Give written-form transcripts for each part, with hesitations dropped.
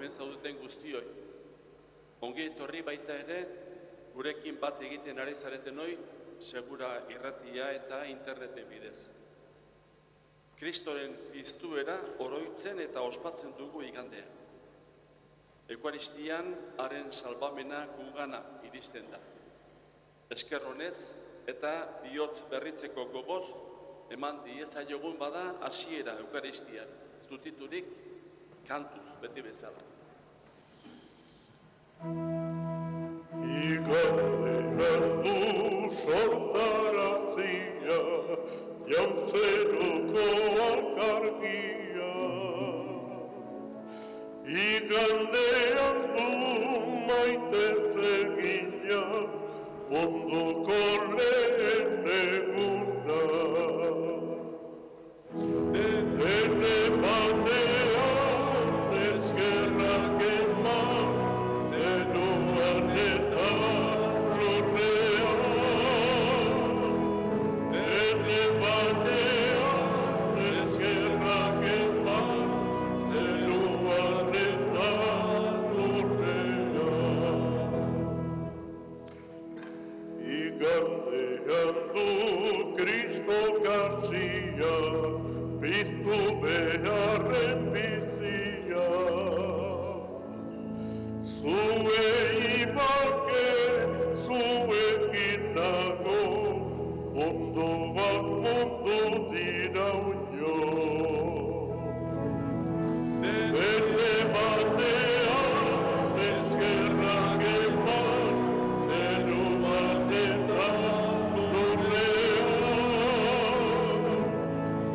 hemen zaudeten guztioi. Ongi etorri baita ere, gurekin bat egiten ari zareten hoi, segura irratia eta interneten bidez. Kristoren piztuera oroitzen eta ospatzen dugu igandea. Eukaristian, haren salbamena gugana iristen da. Esker honez eta bihotz berritzeko gogoz, eman diezaiogun bada hasiera Eukaristian, zutiturik kantuz beti bezala. Igandean du sortarazia, jauzeruko alkargia. Igandean du maite zegina, munduko lehen eguna. Ene batean eskerrak eman, zeruan eta lurrean. Ene batean eskerrak eman, zeruan eta lurrean. Igandean du Kristo garzia, piztu beharren bizia. Zuei bake, zuekin nago, mundu bat mundu dira unio. Ene batean eskerrak eman, zeruan eta lurrean.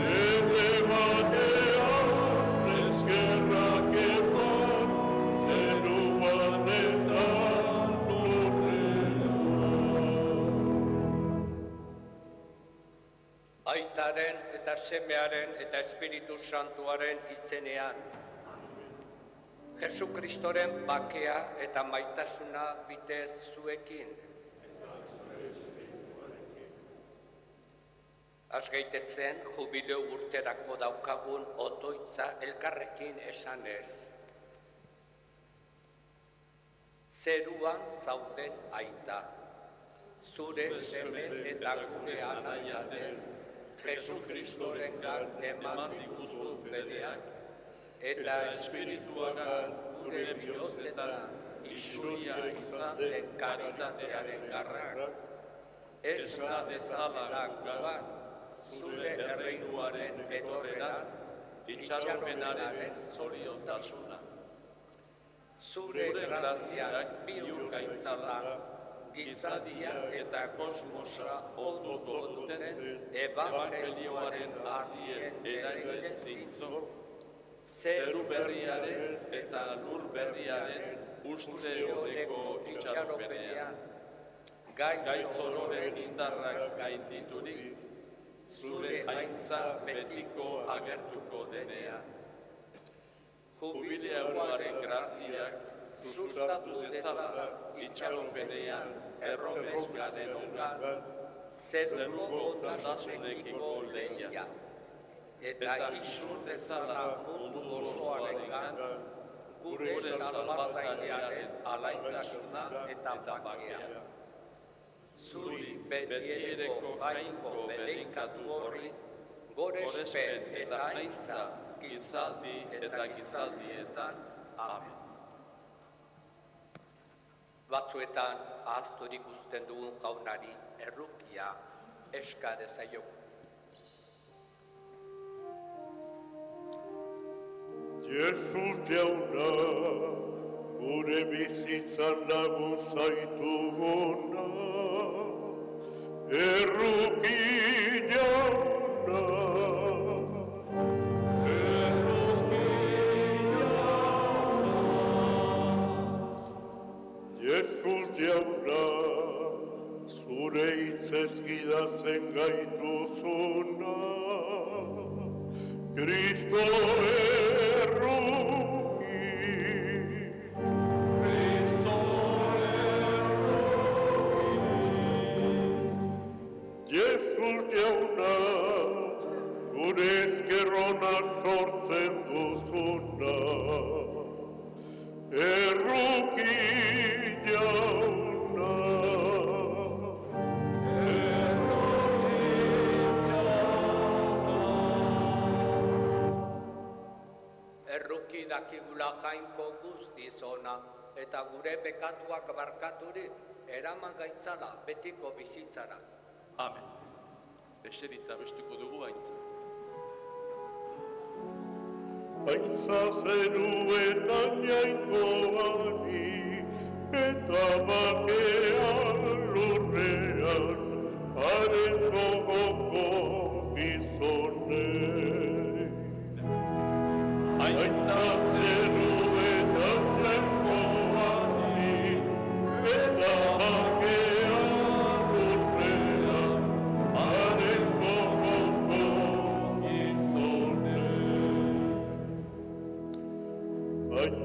Ene batean eskerrak eman, zeruan eta lurrean. Aitaren eta semearen eta Espiritu Santuaren izenean. Jesu Kristoren bakea eta maitasuna bitez zuekin. Az gaitezen jubileo urterako daukagun otoitza elkarrekin esanez. Zeruan zauden aita, zure seme eta gure anaia den, Jesu Kristorengan eman diguzu fedeak, eta Espirituagan gure bihotzetan isuria izan den karitatearen garrak, esna dezala gugan, zure erreinuaren etorreran, itxaropenaren zoriontasuna. Zure graziak bihur gaitzala, gizadia eta kosmosa onduko duten evangelioaren hazien eragile zintzo, zeru berriaren eta lur berriaren uste honeko itxaropenean, gaitzonoren indarrak gainditurik, zure aintza betiko agertuko denean. Jubileoaren graziak sustatu dezala itxaropenean erromeskaren ongan, zeruko ondasunekiko lehia, eta izur dezala mundu osoarengan, gure salbatzailearen alaitasuna eta bakea. Zuri betiereko jainko bedeinkatu horri, gorespen eta aintza gizaldi eta gizaldietan. Amen. Batzuetan ahazturik uzten dugun jaunari errukia eska dezaiogu. Jesus jauna, gure bizitzan lagun zaituguna, erruki jauna. Jesus jauna, zure hitzez gidatzen gaituzuna, Kristo erruki. Kristo erruki. Jesus jauna, gure ezkerrona sortzen duzuna, dakigula Jainko guztiz ona, eta gure bekatuak barkaturik eraman gaitzala betiko bizitzara. Amen. Eserita bestuko dugu haintza. Haintza zeruetan jainkoari, eta bakea lurrean, haren gogoko gizonei. Haintza zeruetan jainkoari, eta bakea lurrean, haren gogoko gizonei.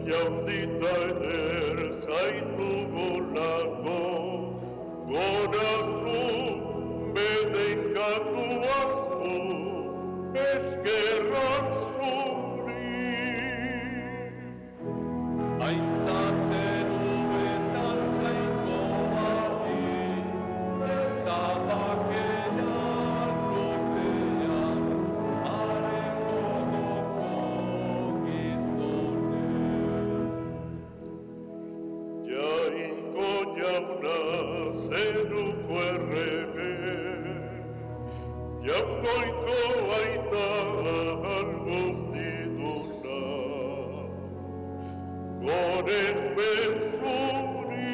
Jaundita eder zaitu golako, gorazu, bedenkatu azu, eskerrak zuri. Haintza zeruetan jainkoari, eta bakea lurrean, haren gogoko gizonei. Jainko jauna zeruko errege, jaungoiko aita guztiduna, gorespen zuri.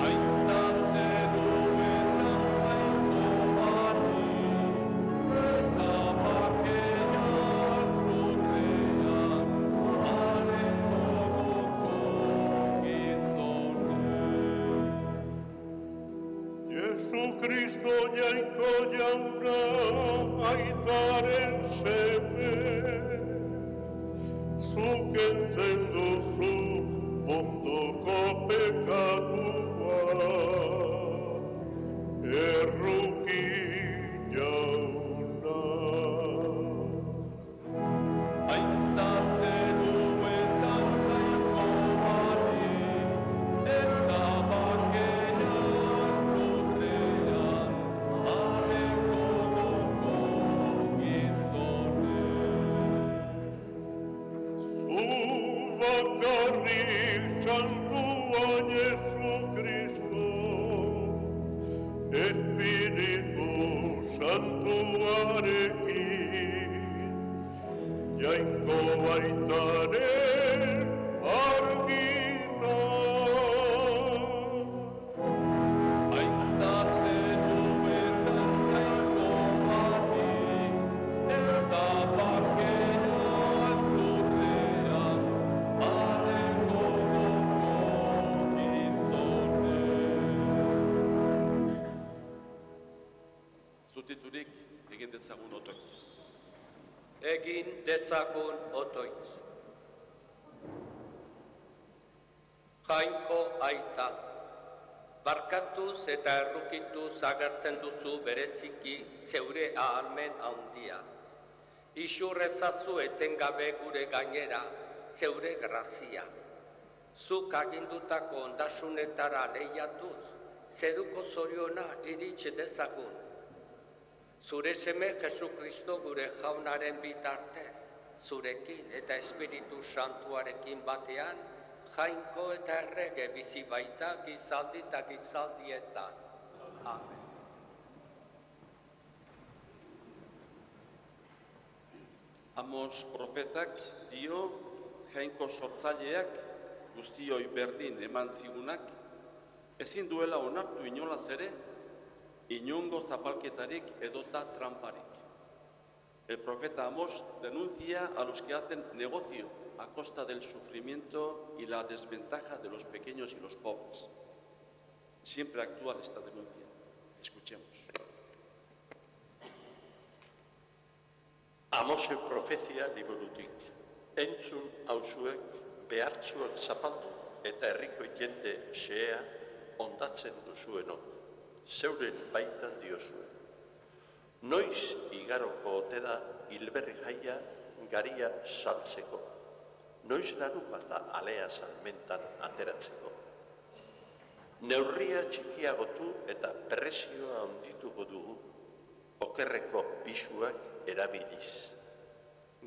Haintza zeruetan jainkoari, eta bakea lurrean, haren gogoko gizonei. Jesucristo jainko jauna aitaren seme, zuk entzen duzu mundoko pekatua, erruki jauna. Haintza zeruetan jainkoari, eta bakea lurrean, haren gogoko gizonei. Zu bakarrik santua Jesucristo, Espiritu Santuarekin, jainko baitaren argita. Haintza zeruetan jainkoari, eta bakea lurrean, haren gogoko gizonei. Zutiturik egin dezagun otoitz. Egin dezagun otoitz. Jainko aita, barkatuz eta errukituz agertzen duzu bereziki zeure ahalmen handia. Isurr ezazu etengabe gure gainera zeure grazia. Zuk agindutako ondasunetara lehiatuz, zeruko zoriona iritsi dezagun. Zure seme Jesukristo gure jaunaren bitartez, zurekin eta Espiritu Santuarekin batean, jainko eta errege bizi baita gizaldi eta gizaldietan. Amen. Amos profetak dio jainko sortzaileak guztioi berdin eman zigunak, ezin duela onartu inolaz ere, inongo zapalketarik edota tramparik. El profeta Amos denuncia a los que hacen negocio a costa del sufrimiento y la desventaja de los pequeños y los pobres. Siempre actual esta denuncia. Escuchemos. Amosen profezia liburutik, entzun hauzuek behartzuak zapaldu eta herriko jende xehea ondatzen duzuenok, zeuren baitan diozue. Noiz igaroko ote da hilberri jaia garia saltzeko, noiz larunbata alea salmentan ateratzeko. Neurria txikiagotu eta presioa handituko dugu, okerreko pisuak erabiliz.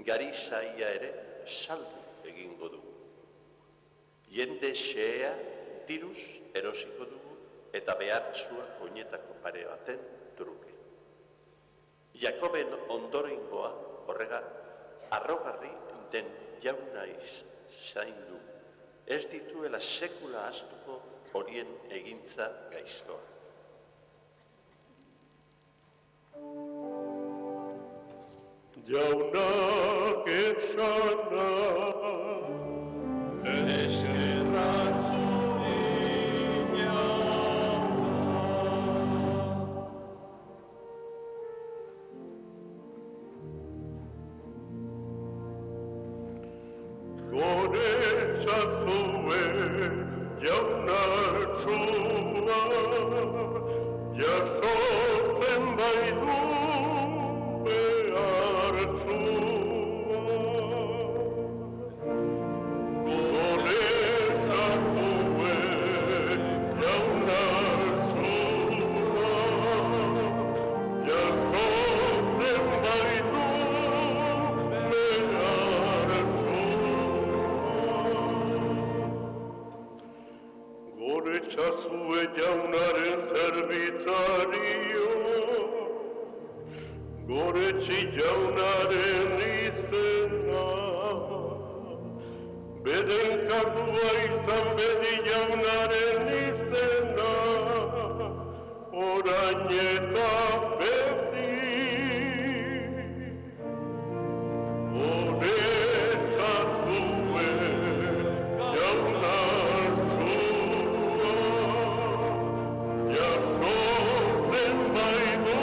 gari zaia ere saldu egingo dugu. Jende xehea diruz erosiko dugu eta behartsua oinetako pare baten truke. Jakoben ondorengoa horrega arrogarri den jauna zaindu, ez dituela sekula ahaztuko horien egintza gaiztoa. Jaunak esana, eskerra zuri jauna. Gore zazue jauna zua, jasotzen baitu behar zua. Gore zazue jauna zua, jasotzen baitu behar Gore txazue jaunaren zerbitzario, gore jaunaren izena, bedenkatua izan bedi jaunaren izena, orain eta beti. Gore txazue jaunar zua, jasotzen baitu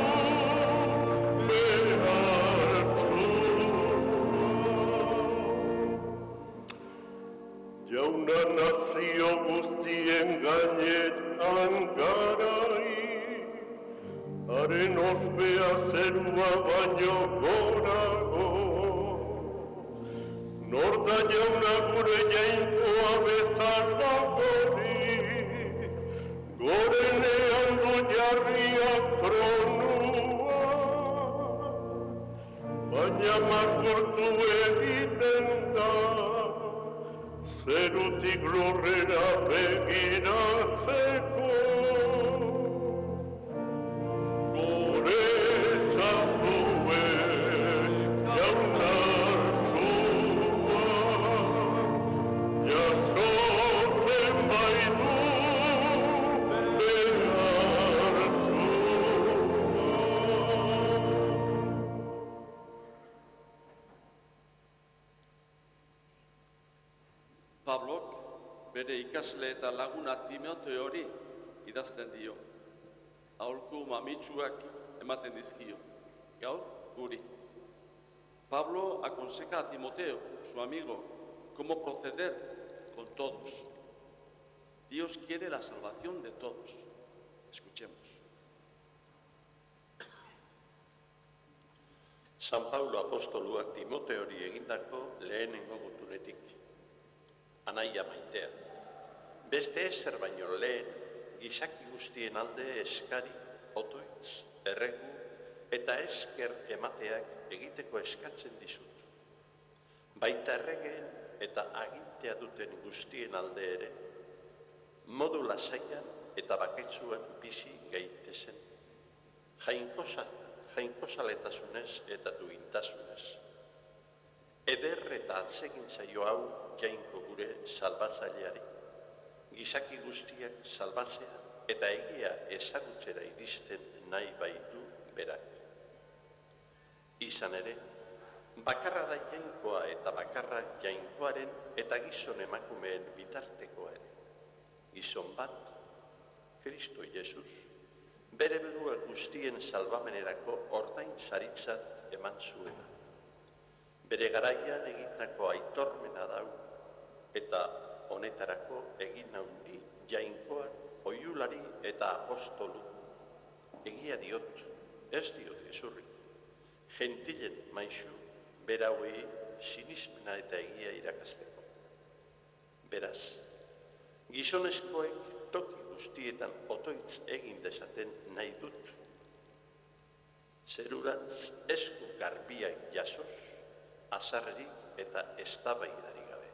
behar zua. Jauna nazio guztien gainetan garai, haren ospea zerua baino gorago. Nor da jauna gure jainkoa bezalakorik, gorenean du jarriak tronua, baina makurtu egiten da, zerutik lurrera begiratzeko. Gore zazue jaunar zua, jasotzen baitu behar zua. Pablok bere ikasle eta laguna Timoteori idazten dio. Aholku mamitsuak ematen dizkio. Gaur, guri. Pablo aconseja a Timoteo, su amigo, cómo proceder con todos. Dios quiere la salvación de todos. Escuchemos. San Paulo apostoluak Timoteori egindako lehenengo gutunetik. Anaia maitea, beste ezer baino lehen, gizaki guztien alde eskari, otoitz, erregu eta esker emateak egiteko eskatzen dizut. Baita erregeen eta agintea duten guztien alde ere, modu lasaian eta baketsuan bizi gaitezen, jainkozaletasunez eta duintasunez. Eder eta atsegin zaio hau jainko gure salbatzaileari, gizaki guztiak salbatzea eta egia ezagutzera iristen nahi baitu berak. Izan ere, bakarra da jainkoa eta bakarra jainkoaren eta gizon emakumeen bitartekoa ere. Gizon bat, Kristo Jesus, bere burua guztien salbamenerako ordain saritzat eman zuena. Bere garaian egindako aitormena dau eta honetarako egin handi jainkoak oiulari eta apostolu. Egia diot, ez diot gezurrik. Gentilen maisu, berauei sinismena eta egia irakasteko. Beraz, gizonezkoek toki guztietan otoitz egin dezaten nahi dut. Zerurantz esku garbiak jasoz, azarrerik eta eztabaidarik gabe.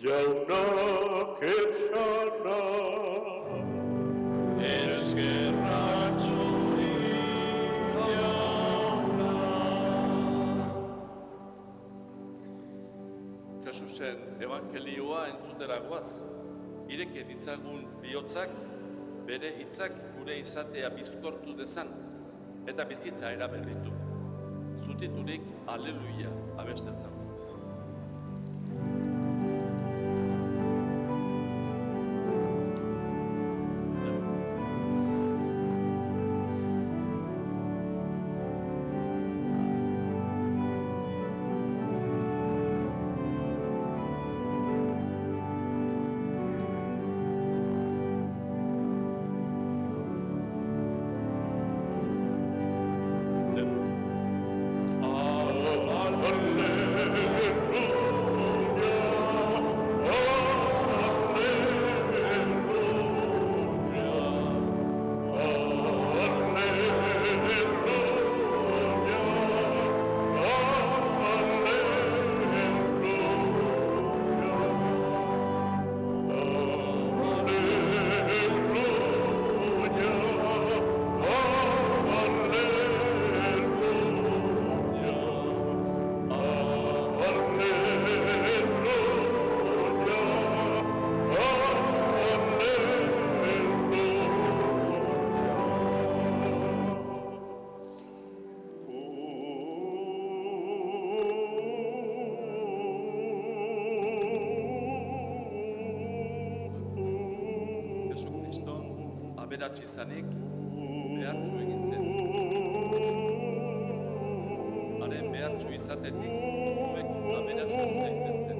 Jaunak esana Eskerrak zuri jauna. Jesusen evangelioa entzuteragoaz, ireke ditzagun bihotzak, bere hitzak gure izatea bizkortu dezan, eta bizitza eraberritu. Zutiturik aleluia abestezagun. Aberats izanik, behartsu egin zen. Haren behartsu izatetik, zuek aberatsu zaitezten.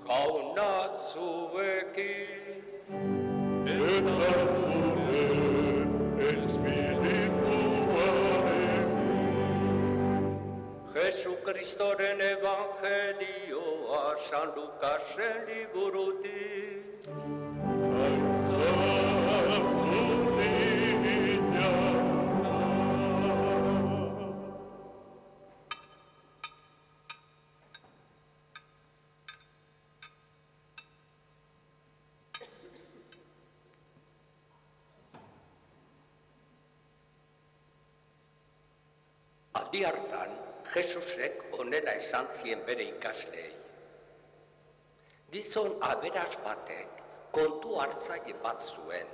Jauna zuekin, eta zure espirituarekin. Jesukristoren evangelioa San Lukasen liburutik. Aldi hartan, Jesusek honela esan zien bere ikasleei. Gizon aberas batek kontu hartzaile bat zuen,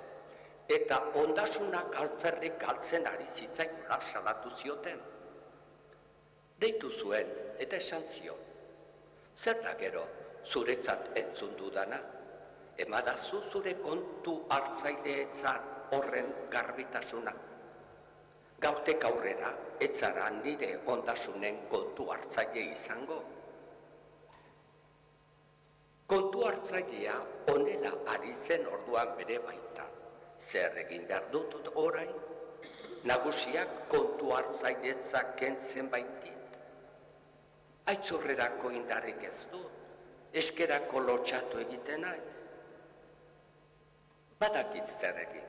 eta ondasunak alferrik galtzen ari zitzaiola salatu zioten. Deitu zuen eta esan zion, zer da gero zuretzat entzun dudana? Emadazu zure kontu hartzaileetzan horren garbitasuna. Gaurtek aurrera, ez zara nire ondasunen kontu hartzaile izango. Kontu hartzailea honela ari zen orduan bere baitan. Zer egin behar dut orain? Nagusiak kontu hartzailetzak kentzen baitit. Aitzurrerako indarrik ez dut, eskerako lotxatu egiten naiz. Badakit zer egin.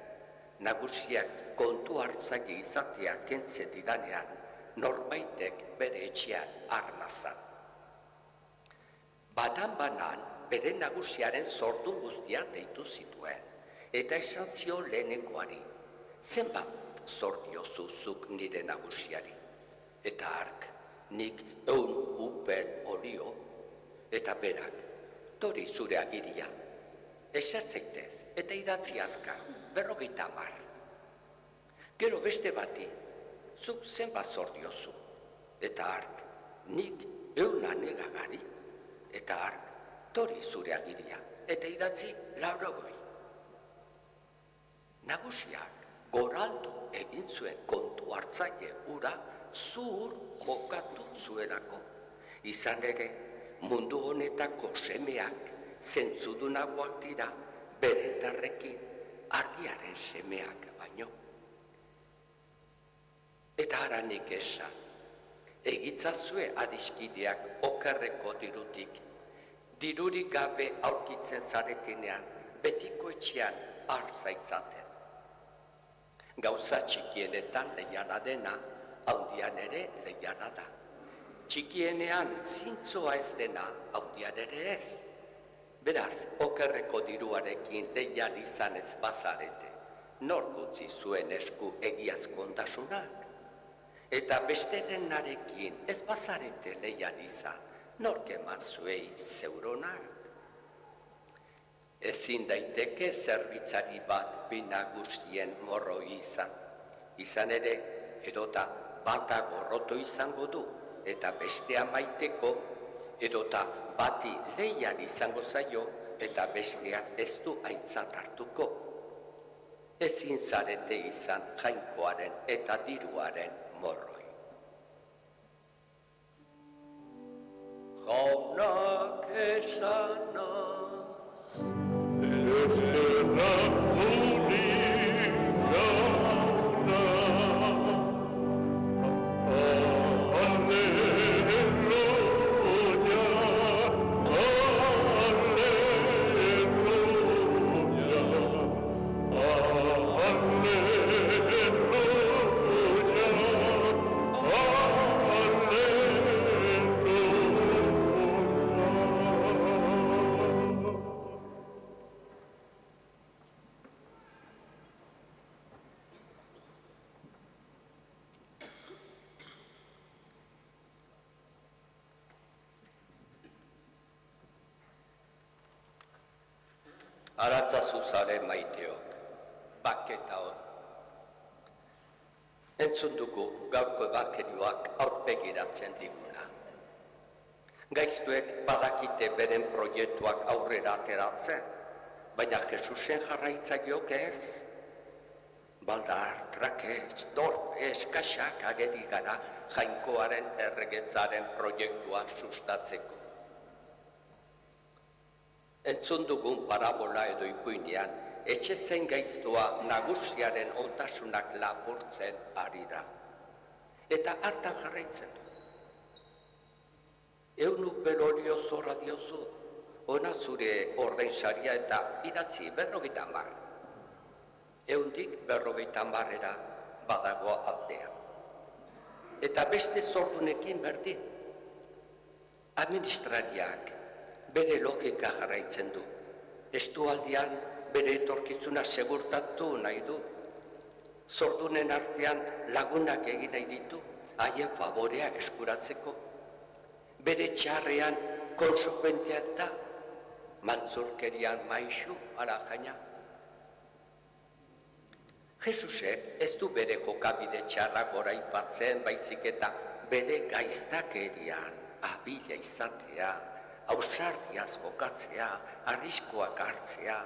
Nagusiak kontu hartzaile izatea kentzen didanean, norbaitek bere etxean armazan. Banan bere nagusiaren zordun guztia deitu zituen, eta esan zio lehenengoari, zenbat zordiozuzuk nire nagusiari. Eta hark, nik 100 upel olio, eta berak, tori zure agiria. Esertzeitez eta idatzi azkar, 50. Gero beste bati, zuk zenbat zordiozu. Eta hark, nik 100 negagari, eta hark, tori zure agiria, eta idatzi 80. Nagusiak goraldu egin zuen kontu hartzaile ura zuhur jokatu zuelako. Izan ere, mundu honetako semeak zentzudunagoak dira beretarrekin argiaren semeak baino. Eta haranik esan, egitzazue adiskideak okerreko dirurik gabe aurkitzen zaretenean, betiko etxean hartzaitzaten. Gauza txikienetan leiala dena, handian ere leiala da. Txikienean zintzoa ez dena, handian ere ez. Beraz, okerreko diruarekin leial izan ez bazarete, nork utzi zuen esku egiazko ondasunak? Eta besterenarekin ez bazarete leial izan, nork eman zuei zeuronak? Ezin daiteke zerbitzari bat bi nagusien morroi izan. Izan ere, edota bata gorroto izango du, eta bestea maiteko, edota bati leial izango zaio, eta bestea ez du aintzat hartuko. Ezin zarete izan jainkoaren eta diruaren morroi. Jaunak esana, Aratzazu zare maiteok, baketa hon. Entzun dugu gaurko ebangelioak aurpegiratzen diguna. Gaiztuek badakite beren proiektuak aurrera ateratzen, baina Jesusen jarraitzaileok ez. Baldar, trakets, dorpes, kaxak ageri gara jainkoaren erregetzaren proiektua sustatzeko. Entzun dugun parabola edo ipuinean, etxe zen gaiztoa nagusiaren ondasunak lapurtzen ari da. Eta hartan jarraitzen du. Eunuk belolio zorra diozu, ona zure ordainsaria eta idatzi 50. Eundik 50 badago aldea. Eta beste zordunekin berdin. Administrariak bere logika jarraitzen du. Estualdian bere etorkizuna segurtatu nahi du. Zordunen artean lagunak egin nahi ditu, haien favorea eskuratzeko. Bere txarrean konsupentea da, maltzurkerian maisu ala jaina. Jesusek ez du bere jokabide txarra goraipatzen baizik eta bere gaiztakerian abila izatea, ausardiaz jokatzea, arriskoak hartzea.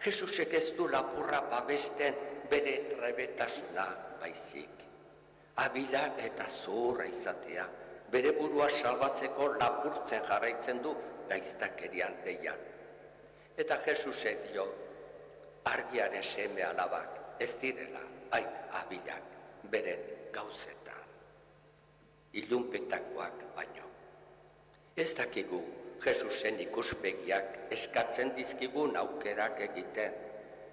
Jesusek ez du lapurra babesten bere trebetasuna baizik. Abila eta zuhurra izatea, bere burua salbatzeko lapurtzen jarraitzen du gaiztakerian leian. Eta Jesusek dio, argiaren seme alabak ez direla hain abilak beren gauzetan. Ilunpetakoak baino. Ez dakigu Jesusen ikuspegiak eskatzen dizkigun aukerak egiten.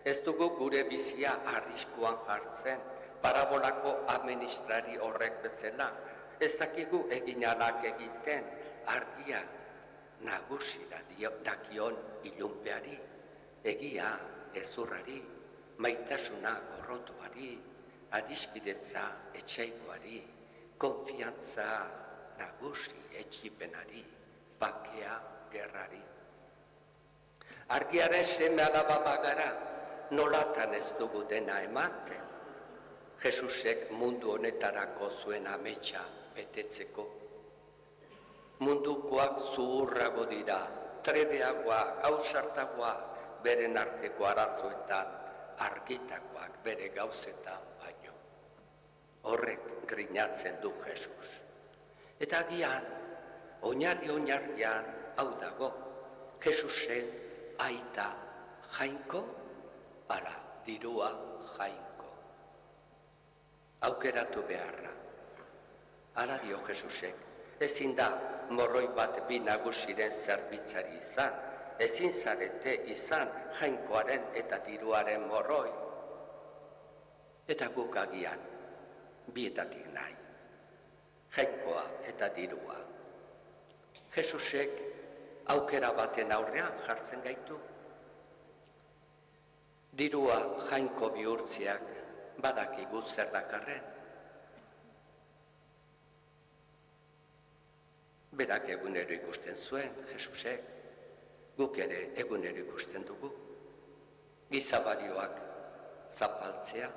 Ez dugu gure bizia arriskuan jartzen, parabolako administrari horrek bezala. Ez dakigu eginalak egiten, argia nagusi dakion ilunpeari, egia ezurrari, maitasuna gorrotuari, adiskidetza etxaikoari, konfiantza nagusi etxipenari, bakea gerrari. Argiaren seme alaba bagara, nolatan ez dugu dena ematen. Jesusek mundu honetarako zuen ametsa betetzeko. Mundukoak zuhurrago dira, trebeagoak, ausartagoak, beren arteko arazoetan, argitakoak bere gauzetan baino. horrek grinatzen du Jesus. Eta agian, oinarrian hau dago, Jesusen aita jainko, ala dirua jainko. Aukeratu beharra. Hala dio Jesusek, ezin da morroi bat bi nagusiren zerbitzari izan, ezin zarete izan jainkoaren eta diruaren morroi. Eta guk agian, bietatik nahi, jainkoa eta dirua. Jesusek aukera baten aurrean jartzen gaitu. Dirua jainko bihurtziak badakigu zer dakarren. Berak egunero ikusten zuen, Jesusek, guk ere egunero ikusten dugu. Gizabalioak zapaltzea,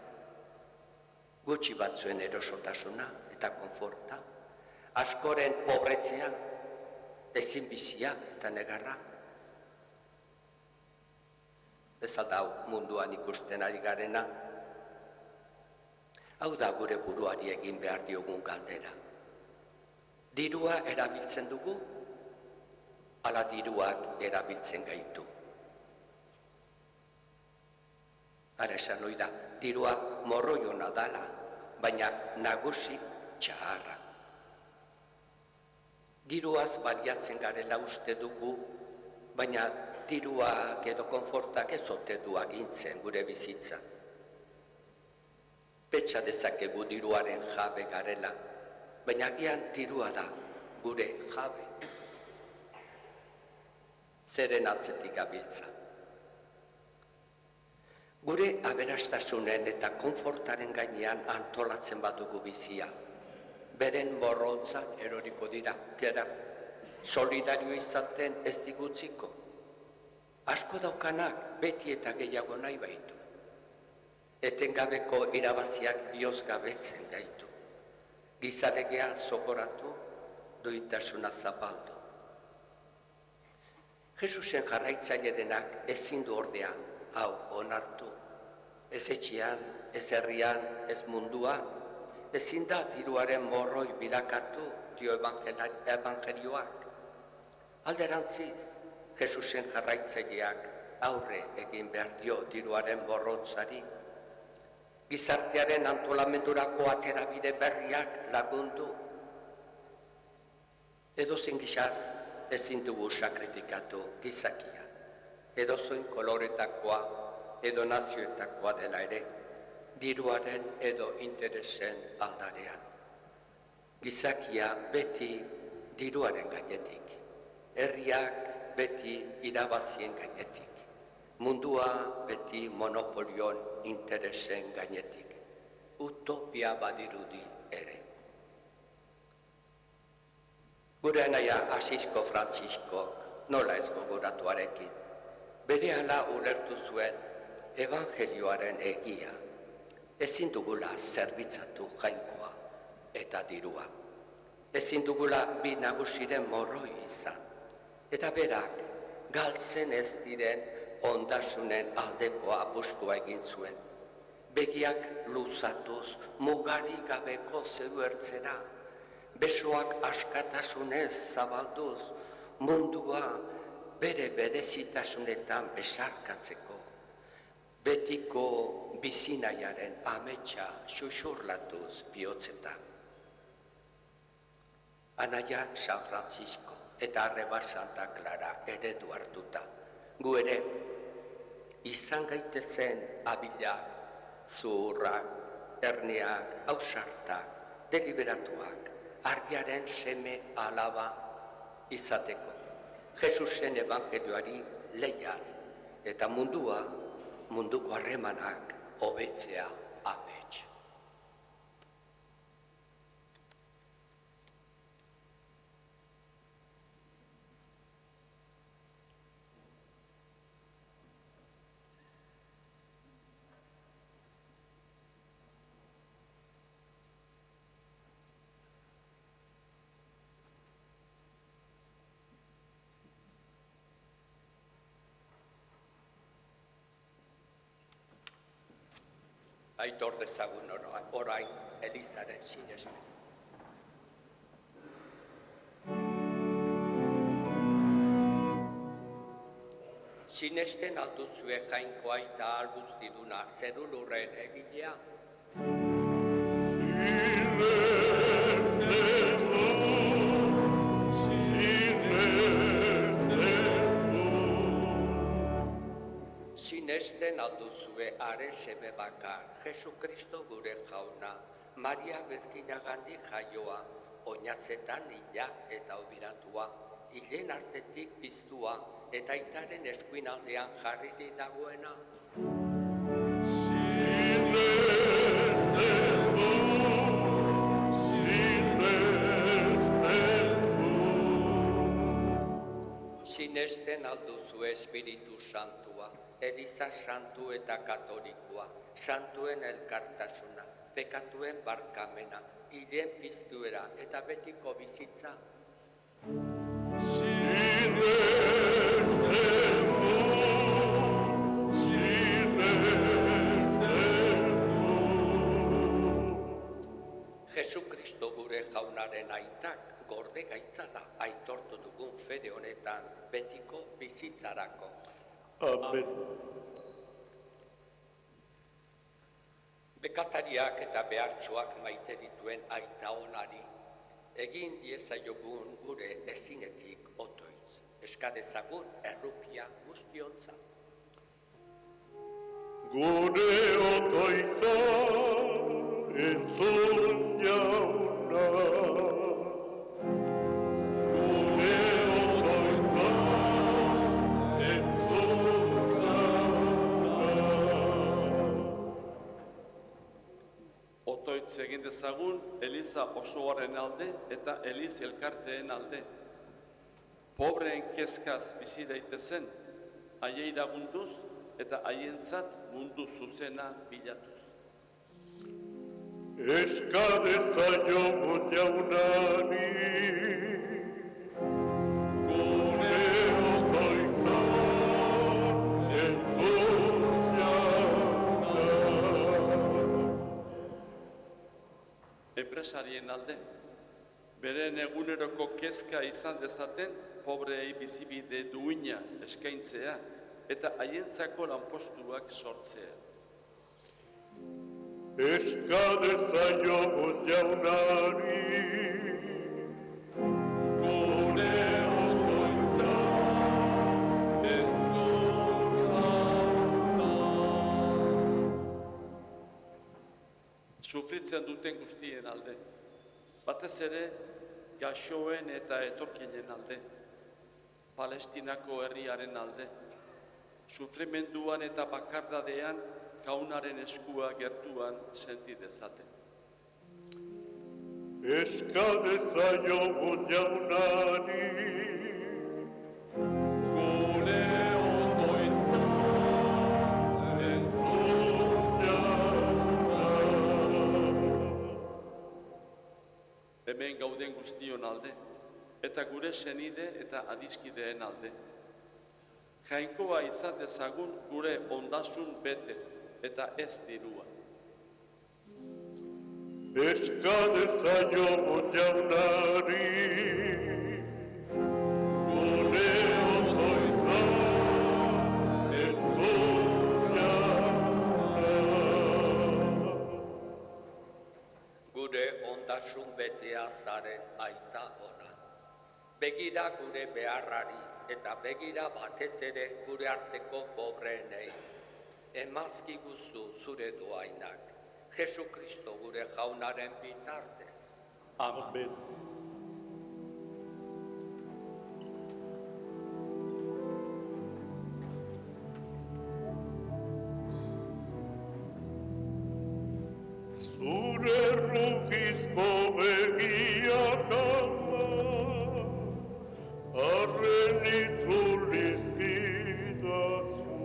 gutxi batzuen erosotasuna eta konforta, askoren pobretzea, ezin bizia eta negarra. Ez da munduan ikusten ari garena. Hau da gure buruari egin behar diogun galdera. Dirua erabiltzen dugu, ala diruak erabiltzen gaitu. Ara esan ohi da, dirua morroi ona dala, baina nagusi txaharra. Diruaz baliatzen garela uste dugu, baina diruak edo konfortak ez ote du agintzen gure bizitza. Pentsa dezakegu diruaren jabe garela, baina agian dirua da gure jabe. Zeren atzetik gabiltza. Gure aberastasunen eta konfortaren gainean antolatzen badugu bizia. Beren morrontzak eroriko dira, gera. Solidario izaten ez digutziko. Asko daukanak beti eta gehiago nahi baitu. Etengabeko irabaziak bioz gabetzen gaitu. Gizalegea zokoratu, duintasuna zapaldu. Jesusen jarraitzaile denak ezin du ordean, hau onartu. Ez etxean, ez herrian, ez munduan, ezin da diruaren morroi bilakatu, dio evangelioak. Alderantziz, Jesusen jarraitzaileak aurre egin behar dio diruaren morrontzari. Gizartearen antolamendurako aterabide berriak lagundu. Edozein gizaz ezin dugu sakrifikatu gizakia. Edozein koloretakoa edo nazioetakoa dela ere, diruaren edo interesen aldarean. Gizakia beti diruaren gainetik, herriak beti irabazien gainetik, mundua beti monopolion interesen gainetik, utopia badirudi ere. Gure anaia Asisko Frantziskok nola ez gogoratuarekin, berehala ulertu zuen evangelioaren egia, ezin dugula zerbitzatu jainkoa eta dirua. Ezin dugula bi nagusiren morroi izan, eta berak galtzen ez diren ondasunen aldeko apustua egin zuen. Begiak luzatuz, mugari gabeko zeru ertzera, besoak askatasunez zabalduz, mundua bere berezitasunetan besarkatzeko, betiko bizinaiaren ametsa xuxurlatuz bihotzetan. Anaia San Francisco eta arreba Santa Clara eredu hartuta. Gu ere, izan gaitezen abilak, zuhurrak, herniak, ausartak, deliberatuak, argiaren seme alaba izateko. Jesusen evangelioari leial eta munduko harremanak hobetzea amets. Aitor dezagun orain Elizaren sinesmen. Sinesten alduzue Jainkoa aita guztiduna zerulurren egilea? Sinesten alduzue are seme bakar, Jesukristo gure jauna, Maria Berkinagandik jaioa, oinazetan hila eta obiratua, hilen artetik piztua, eta aitaren eskuinaldean jarririk dagoena. Sinesten alduzue Espiritu Santua, Eliza santu eta katolikoa, santuen elkartasuna, pekatuen barkamena, hilen piztuera eta betiko bizitza. Jesukristo gure jaunaren aitak gorde gaitzala aitortu dugun fede honetan betiko bizitzarako. Amen. Bekatariak eta behartsuak maite dituen aita onari, egin diezaiogun gure ezinetik otoitz, eskadezagun errukia guztiontzat. Gure otoitza entzun jauna. Gure otoitza entzun jauna. Otoitz egin dezagun Eliza osoaren alde eta Eliz elkarteen alde. Pobreen kezkaz bizi daitezen, haiei lagunduz eta haientzat mundu zuzena bilatuz. Eskadezaiogun jaunari, gure otoitza entzun jauna. Enpresarien alde, beren eguneroko kezka izan dezaten, pobreei bizibide duina eskaintzea eta haientzako lanpostuak sortzea. Eskadezaiogun jaunari, gure otoitza entzun jauna. Sufritzen duten guztien alde, batez ere gaixoen eta etorkinen alde, Palestinako herriaren alde, sufrimenduan eta bakardadean jaunaren eskua gertuan senti dezaten. Eskadezaiogun jaunari, gure otoitza entzun jauna. Hemen gauden guztion alde, eta gure senide eta adiskideen alde. Jainkoa izan dezagun gure ondasun bete eta ez dirua. Eskadezaiogun jaunari, gure otoitza entzun jauna. Gure ondasun betea zaren aita ona. Begira gure beharrari eta begira batez ere gure arteko pobreenei. Emazki guzu zure doainak, Jesukristo gure jaunaren bitartez. Amen. Zure rugizko begiak arren itzulizkidazu.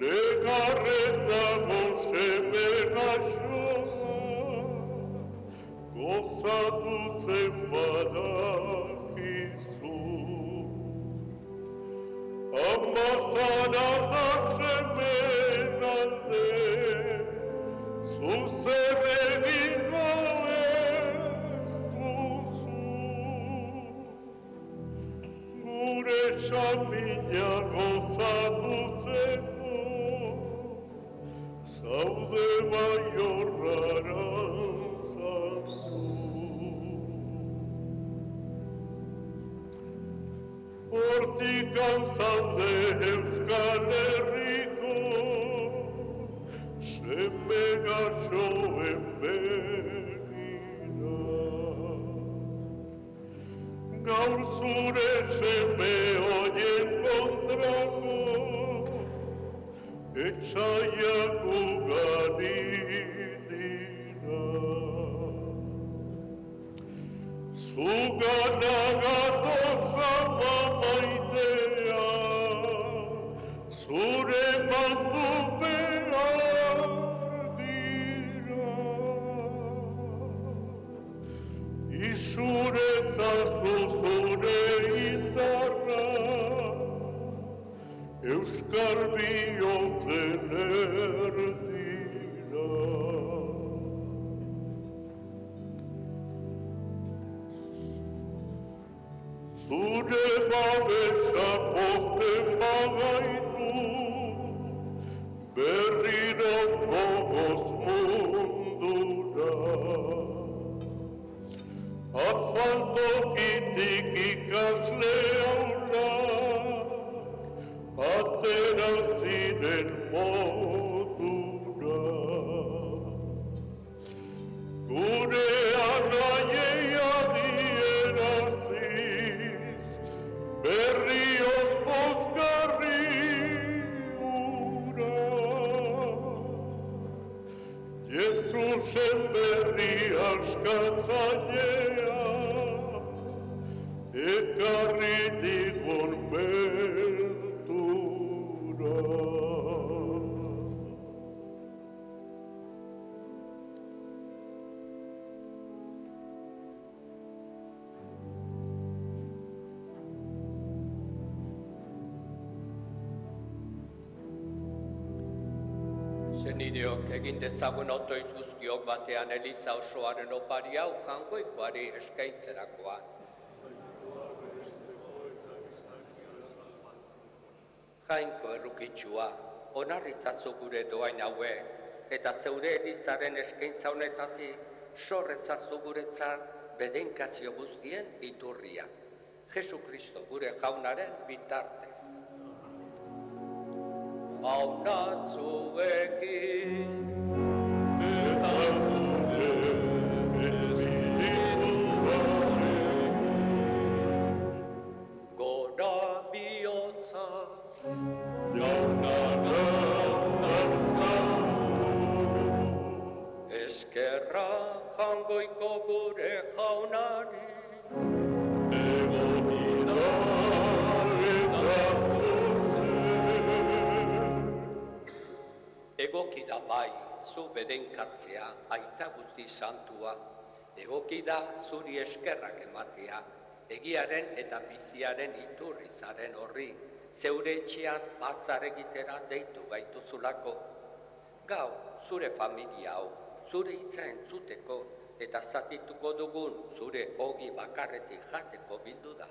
Negarren dago seme gaxoa, zure samina gozatutzeko, zaude bai horrarantzatu. Hortikan zaude Euskal Herriko, seme gaxoen begira. Gaur zure seme horien kontrako, etxaiak ugari dira. Zugana gatoza mamaitea, zure mandu behar dira. Izure zazu zure indarra, Euskal bihotzen erdira. Zure babesa pozten bagaitu, berriro gogoz mundura. Asfaltokitik ikasle aulak, atera ziren modura. Gure anaiei adieraziz, berrioz pozgarri ura. Jesusen berri askatzailea, ekarri digun mentura. Senideok egin dezagun otoiz guztiok batean Eliza osoaren opari hau jangoikoari eskaintzerakoan. Jainko errukitsua, onarritzazu gure doain hauek, eta zeure Elizaren eskaintza honetatik sorretzazu guretzat bedenkazio guztien iturria. Jesu Kristo gure jaunaren bitartez. Jauna zuekin, Eta zure espirituarekin, gora bihotza, jauna gantantzamu. eskerra jangoiko gure jaunari. Egonida eta Egoki da bai, zu bedenkatzea, aita guzti santua. Egoki da zuri eskerrak ematea, egiaren eta biziaren iturri zaren horri, zeure etxean batzar egitera deitu gaituzulako. Gau, zure familia hau, zure hitza entzuteko eta zatituko dugun zure ogi bakarretik jateko bildu da.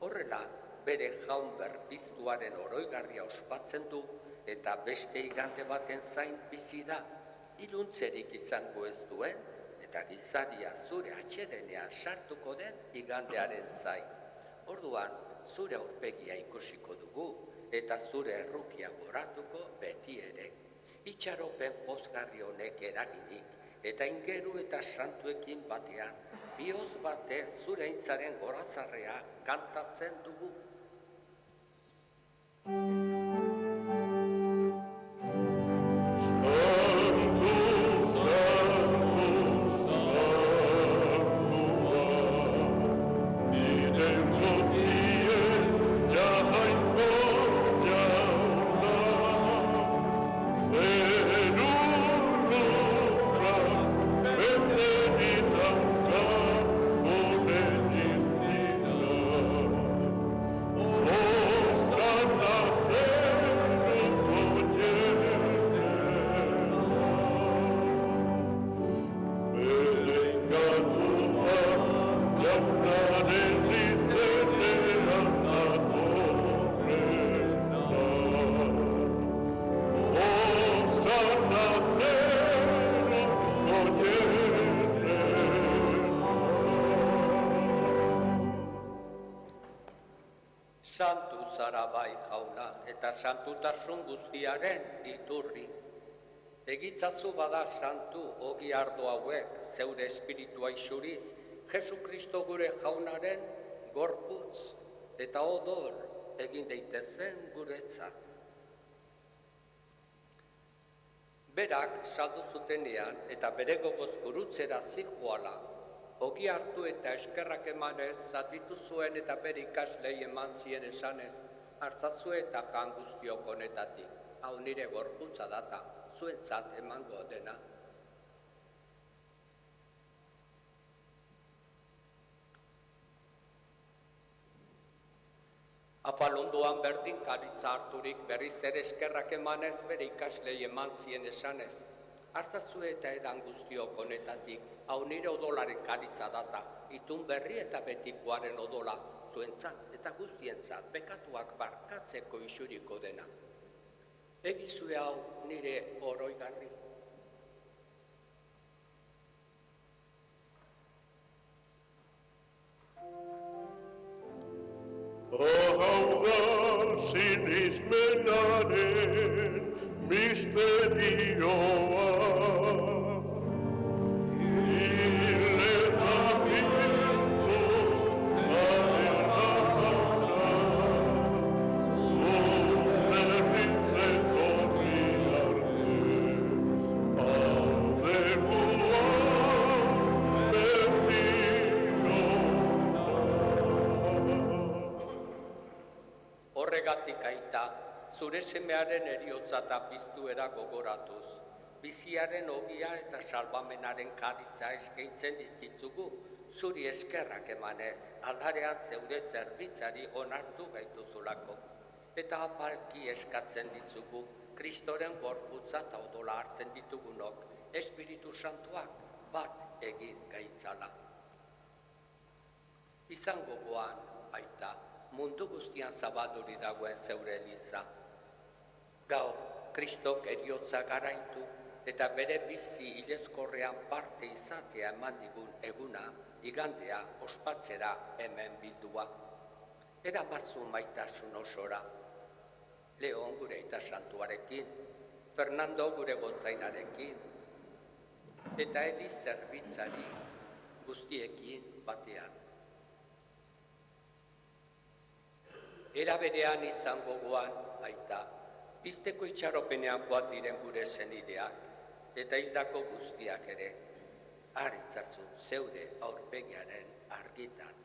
Horrela, bere jaun berpiztuaren oroigarria ospatzen du, eta beste igande baten zain bizi da, iluntzerik izango ez duen, eta gizaria zure atxedenean sartuko den igandearen zain. Orduan, zure aurpegia ikusiko dugu, eta zure errukia goratuko beti ere. Itxaropen pozgarri honek eraginik, eta ingeru eta santuekin batean, bihotz batez zure aintzaren gorazarrea kantatzen dugu. Osana Santu zara bai jauna, eta santutasun guztiaren iturri. Egitzazu bada santu ogi ardo hauek, zeure espiritua isuriz, Jesu Kristo gure jaunaren gorputz eta odol egin daitezen guretzat. Berak saldu zutenean eta bere gogoz gurutzera zijoala, ogi hartu eta eskerrak emanez, zatitu zuen eta bere ikaslei eman zien esanez, hartzazue eta jan guztiok honetatik, hau nire gorputza data, zuentzat emango dena. Afalondoan berdin kalitza harturik berriz ere eskerrak emanez bere ikaslei eman zien esanez. Hartzazue eta edan guztiok honetatik, hau nire odolaren kalitza data, itun berri eta betikoaren odola, zuentzat eta guztientzat bekatuak barkatzeko isuriko dena. Egizue hau nire oroigarri. Hau da sinismenaren misterioa. Hil eta piztu zaila jauna, berriz etorri arte, aldekoa Horregatik aita, zure semearen eriotza eta piztuera gogoratuz, biziaren ogia eta salbamenaren karitza eskaintzen dizkitzugu, zuri eskerrak emanez, aldarean zeure zerbitzari onartu gaituzulako, eta apalki eskatzen dizugu, Kristoren gorputza eta odola hartzen ditugunok, Espiritu Santuak bat egin gaitzala. Izango goan, aita, mundu guztian zabalduri dagoen zeure eliza. Gaur, Kristok eriotza garaitu eta bere bizi hilezkorrean parte izatea eman digun eguna, igandea ospatzera hemen bildua. Eramazu maitasun osora, Leon gure aita santuarekin, Fernando gure gotzainarekin, eta Eliz zerbitzari guztiekin batean. Era berean izango goan, aita, pizteko itxaropenean joan diren gure senideak, eta hildako guztiak ere, haritzazu zeure aurpegiaren argitan.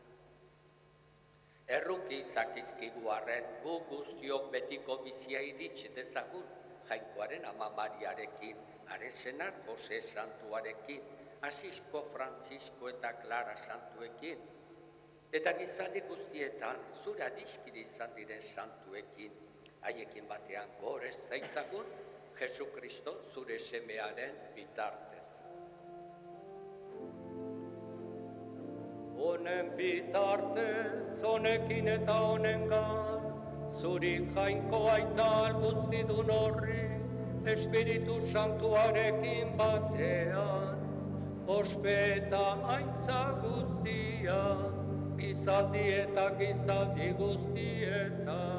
Erruki zakizkigu arren, gu guztiok betiko bizia iritsi dezagun, Jainkoaren ama Mariarekin, haren senar Jose Santuarekin, Asisko Frantzisko eta Clara Santuekin, eta gizaldi guztietan zure adiskide izan diren santuekin, haiekin batean gorez zaitzagun, Jesu Kristo zure semearen bitartez. Honen bitartez, honekin eta honengan, zuri Jainko aita guztidun horri, Espiritu Santuarekin batean, ospe eta aintza guztian, gizaldi eta gizaldi guztietan.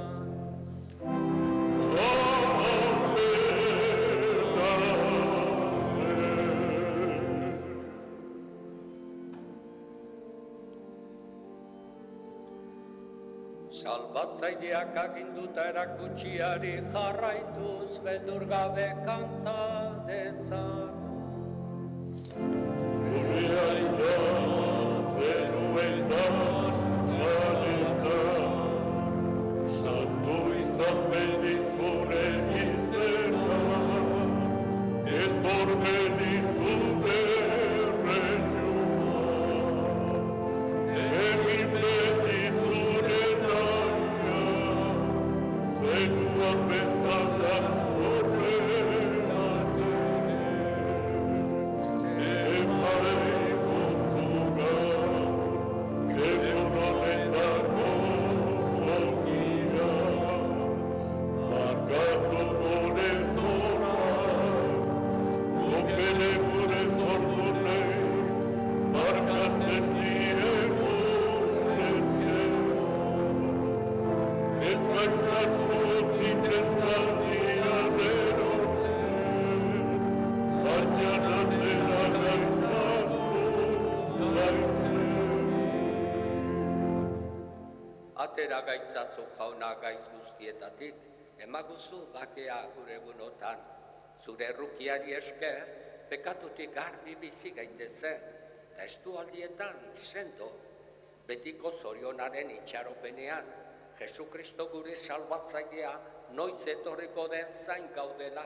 Salbatzaileak aginduta erakutsiari jarraituz beldur gabe kanta dezagun. Gure aita zeruetan zaretan, santu izan bedi zure izena, etor bedi zure renua, egin bedi zure naia, zeruan bezala horrean ere. Atera gaitzatzu jauna gaiz guztietatik, emaguzu bakea gure egunotan. Zure errukiari esker, pekatutik garbi bizi gaitezen, eta estualdietan sendo, betiko zorionaren itxaropenean, Jesukristo gure salbatzailea noiz etorriko den zain gaudela.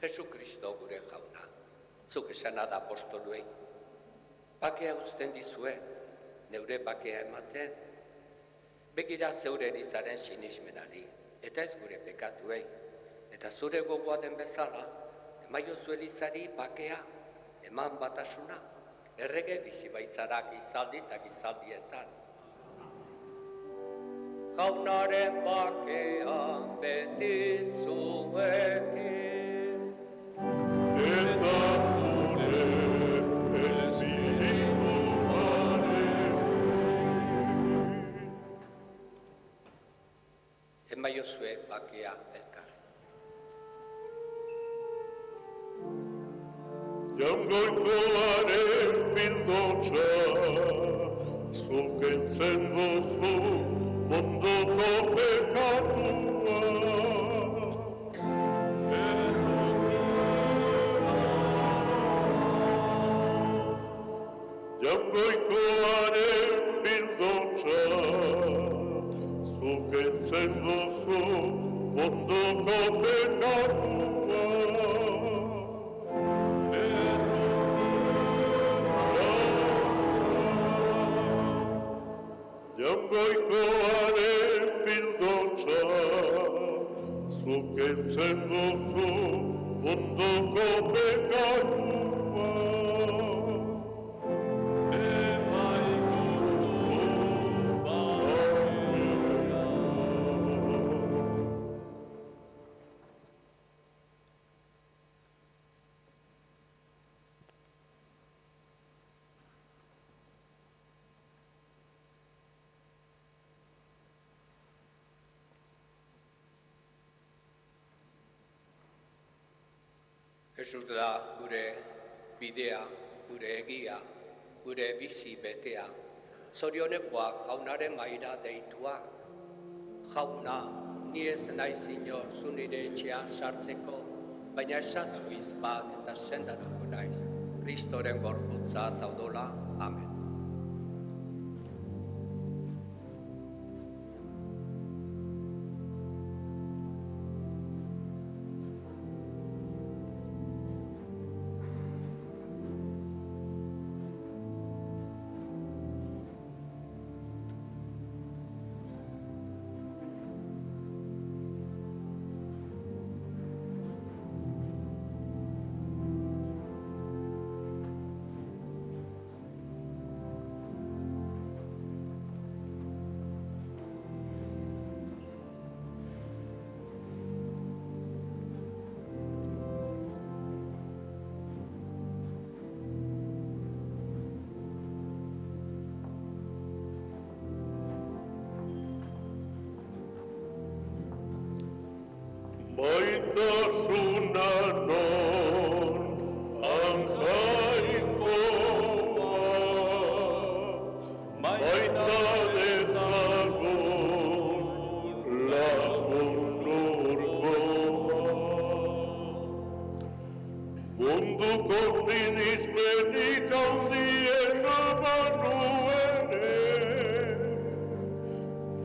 Jesukristo gure jauna, zuk esana da apostoluei. Bakea uzten dizuet, neure bakea ematen. Begira zeure erizaren sinismenari, eta ez gure pekatuei. Eta zure gogoa den bezala, emaiozu elizari bakea, eman batasuna, errege bizi baitzarak izaldi eta gizaldietan. Jaunaren bakea beti zuekin. Eta zure espirituarekin. Emaiozue bakea elkar. Jangoikoaren bildotza, zuk entzen duzu mondoko pekatua. Jangoikoaren bildotza, zuk entzen duzu mondoko pekatua. Jangoikoaren bildotza, zuk entzen duzu mondoko pekatua. Jesus da gure bidea, gure egia, gure bizi betea. Zorionekoak jaunaren maira deituak. Jauna, ni ez naiz inor zu nire etxean sartzeko, baina esazu bat eta sendatuko naiz. Kristoren gorputza eta odola. Amen. Maitasuna non anjainkoa, maita dezagun lagun urkoa. Munduko finismenik handiena banu ere,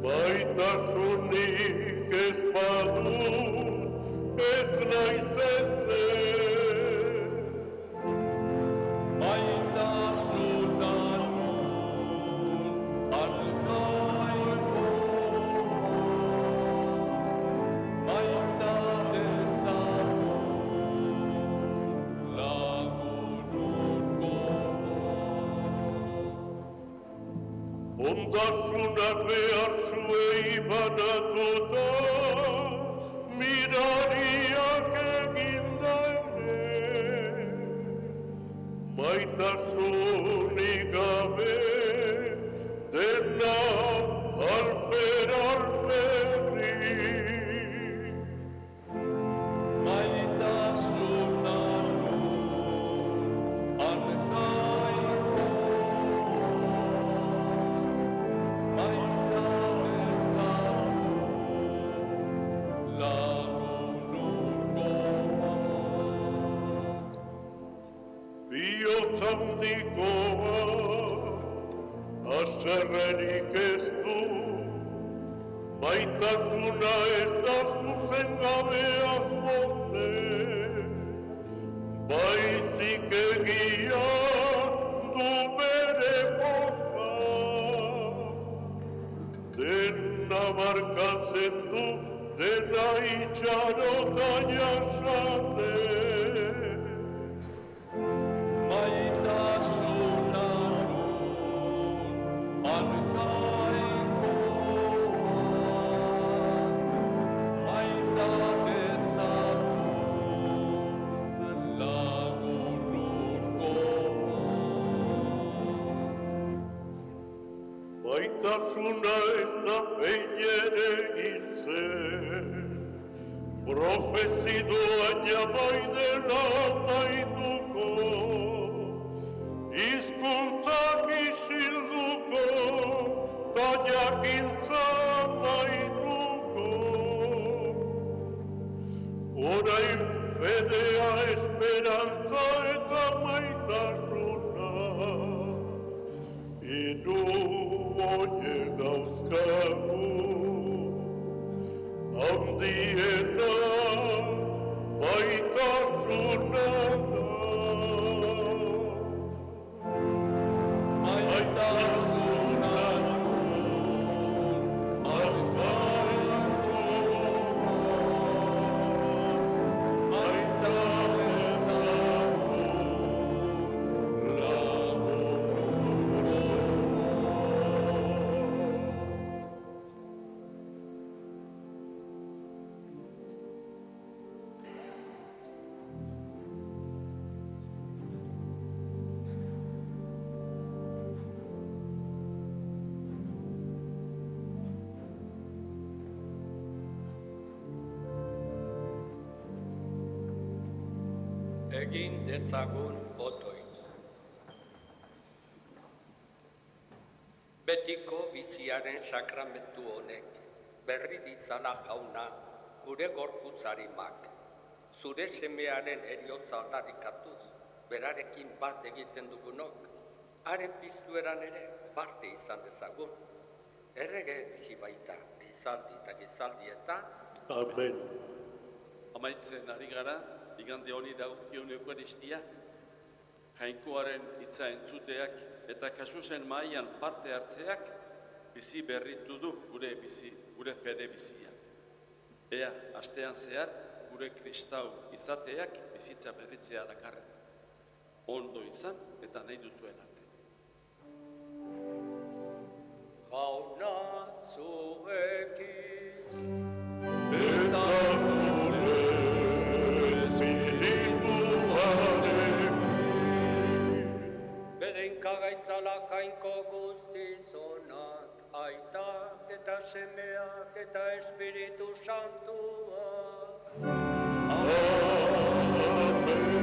maitasunik ez badut, ez naiz ezer. Maitasuna non anjainkoa, maita dezagun lagun urkoa. Ondasunak behar zuei banatuta, mirariak eginda ere, maitasunik gabe, dena alfer alferri. Maitasuna non bihotz handikoa, haserrerik ez du, maitasuna ez da zuzen gabea zote, baizik egia du bere boka, dena markatzen du, dena itxarota jasate. Maitasuna nun arkaikoa, maita dezagun lagun urkoa. Maitasuna ez da behin ere hiltzen, profezidua jabai dela naituko, hizkuntzak isilduko, ta jakintza maituko. Orain fedea, esperantza eta maitasuna, hiru horiek dauzkagu, handiena maitasuna da. Maitasuna nun arkaikoa, maita dezagun lagun Egin dezagun botoitz. Betiko biziaren sakramentu honek berri ditzala jauna gure gorputzarimak, zure semearen heriotza aldarrikatuz, berarekin bat egiten dugunok, haren piztueran ere parte izan dezagun. Errege bizi baita gizaldi eta gizaldietan, Amen. Amaitzen ari gara, igande honi dagokion eukaristia, jainkoaren hitza entzuteak eta kasusen mahaian parte hartzeak bizi berritu du gure fede bizia. Ea, astean zehar, gure kristau izateak bizitza berritzea dakarren. Ondo izan eta nahi duzuen arte. jauna zuekin. Eta zure espirituarekin, Bedenka gaitzala jainko guztizonak, aitak eta semeak eta Espiritu Santua. Amen.